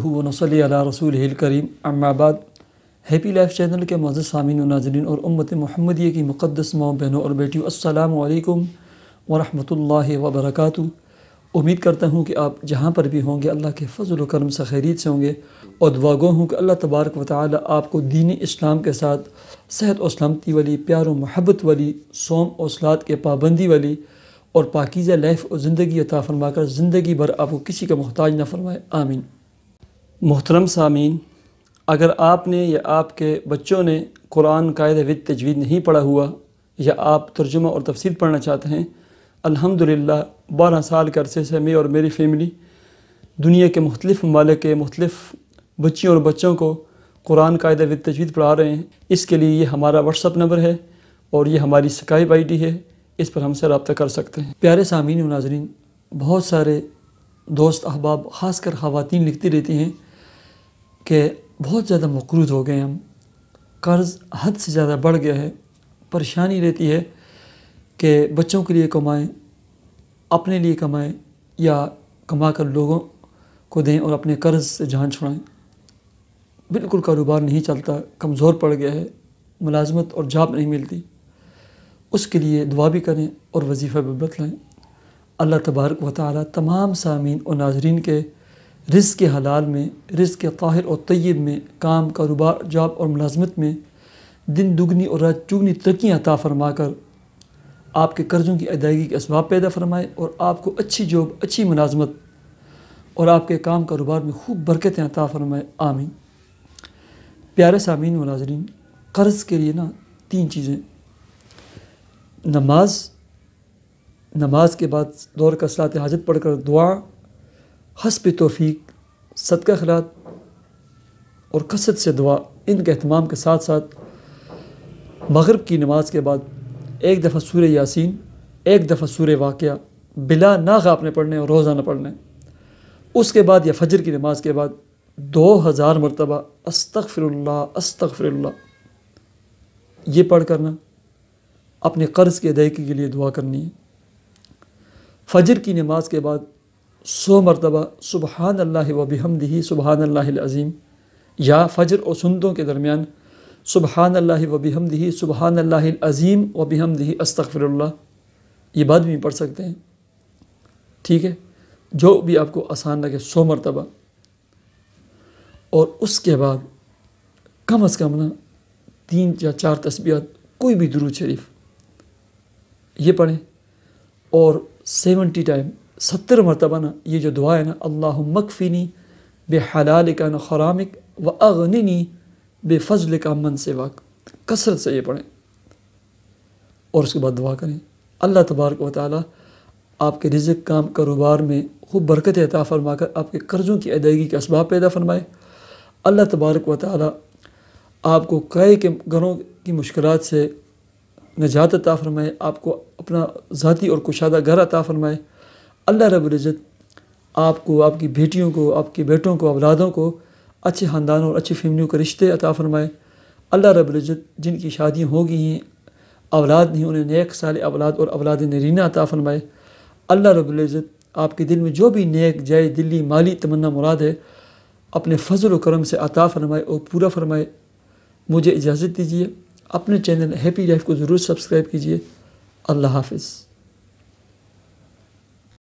ونصلی علی رسولہ الکریم اما بعد۔ ہیپی لائف چینل کے معزز سامعین و ناظرین اور امت محمدیہ کی مقدس ماؤں بہنوں اور بیٹیوں، السلام علیکم ورحمۃ اللہ وبرکاتہ۔ امید کرتا ہوں کہ آپ جہاں پر بھی ہوں گے اللہ کے فضل و کرم سے خیریت سے ہوں گے، اور دعا گو ہوں کہ اللہ تبارک و تعالی آپ کو دین اسلام کے ساتھ صحت و سلامتی والی، پیار و محبت والی، صوم و صلات کے پابندی والی اور پاکیزہ لائف اور زندگی عطا فرما کر زندگی بھر آپ کو کسی کا محتاج نہ فرمائے، آمین۔ محترم سامعین، اگر آپ نے یا آپ کے بچوں نے قرآن قاعدہ و تجوید نہیں پڑھا ہوا، یا آپ ترجمہ اور تفسیر پڑھنا چاہتے ہیں، الحمدللہ 12 سال کے عرصے سے میں اور میری فیملی دنیا کے مختلف ممالک کے مختلف بچیوں اور بچوں کو قرآن قاعدہ و تجوید پڑھا رہے ہیں۔ اس کے لیے یہ ہمارا واٹس ایپ نمبر ہے اور یہ ہماری اسکائپ آئی ڈی ہے، اس پر ہم سے رابطہ کر سکتے ہیں۔ پیارے سامعین و ناظرین، بہت سارے دوست احباب، خاص کر خواتین لکھتی رہتی ہیں کہ بہت زیادہ مقروض ہو گئے ہیں، ہم قرض حد سے زیادہ بڑھ گیا ہے۔ پریشانی رہتی ہے کہ بچوں کے لیے کمائیں، اپنے لیے کمائیں، یا کما کر لوگوں کو دیں اور اپنے قرض سے جان چھڑائیں۔ بالکل کاروبار نہیں چلتا، کمزور پڑ گیا ہے، ملازمت اور جاب نہیں ملتی۔ اس کے لیے دعا بھی کریں اور وظیفہ بھی بتلائیں۔ اللہ تبارک و تعالی تمام سامعین اور ناظرین کے رزق حلال میں، رزق طاہر اور طیب میں، کام، کاروبار، جاب اور ملازمت میں دن دگنی اور رات چگنی ترقیاں عطا فرما کر آپ کے قرضوں کی ادائیگی کے اسباب پیدا فرمائے، اور آپ کو اچھی جاب، اچھی ملازمت اور آپ کے کام کاروبار میں خوب برکتیں عطا فرمائے، آمین۔ پیارے سامعین و ناظرین، قرض کے لیے 3 چیزیں: نماز کے بعد دور کا صلاۃ حاجت پڑھ کر دعا، حسب توفیق، صدقہ خیرات اور کثرت سے دعا، ان کے اہتمام کے ساتھ ساتھ مغرب کی نماز کے بعد 1 دفعہ سورہ یاسین، 1 دفعہ سورہ واقعہ بلا ناغہ آپ نے پڑھنے اور روزانہ پڑھنے۔ اس کے بعد یا فجر کی نماز کے بعد 2000 مرتبہ استغفر اللہ استغفر اللہ، یہ پڑھ کرنا اپنے قرض کی ادائیگی کے لیے دعا کرنی ہے۔ فجر کی نماز کے بعد 100 مرتبہ سبحان اللہ و بحمدہ سبحان اللہ العظیم، یا فجر اور سنتوں کے درمیان سبحان اللہ و بحمدہ سبحان اللہ العظیم و بحمدہ استغفر اللہ، یہ بعد بھی پڑھ سکتے ہیں، ٹھیک ہے، جو بھی آپ کو آسان لگے 100 مرتبہ۔ اور اس کے بعد کم از کم 3 یا 4 تسبیحات، کوئی بھی درود شریف یہ پڑھیں، اور 70 مرتبہ یہ جو دعا ہے اللہم اکفنی بحلالک عن حرامک واغننی بفضلک عمن سواک، کثرت سے یہ پڑھیں، اور اس کے بعد دعا کریں اللہ تبارک و تعالی آپ کے رزق، کام، کاروبار میں خوب برکت عطا فرما کر آپ کے قرضوں کی ادائیگی کے اسباب پیدا فرمائے۔ اللہ تبارک و تعالی آپ کو قے کے گھروں کی مشکلات سے نجات عطا فرمائے، آپ کو اپنا ذاتی اور کشادہ گھر عطا فرمائے۔ اللہ رب العزت آپ کو، آپ کی بیٹیوں کو، آپ کے بیٹوں کو، اولادوں کو اچھے خاندانوں اور اچھی فیملیوں کے رشتے عطا فرمائے۔ اللہ رب العزت جن کی شادیاں ہو گئی ہیں، اولاد نہیں، انہیں نیک صالح اولاد اور اولاد نرینہ عطا فرمائے۔ اللہ رب العزت آپ کے دل میں جو بھی نیک، جائز، دلی، مالی تمنا مراد ہے اپنے فضل و کرم سے عطا فرمائے اور پورا فرمائے۔ مجھے اجازت دیجیے، اپنے چینل ہیپی لائف کو ضرور سبسکرائب کیجیے۔ اللہ حافظ۔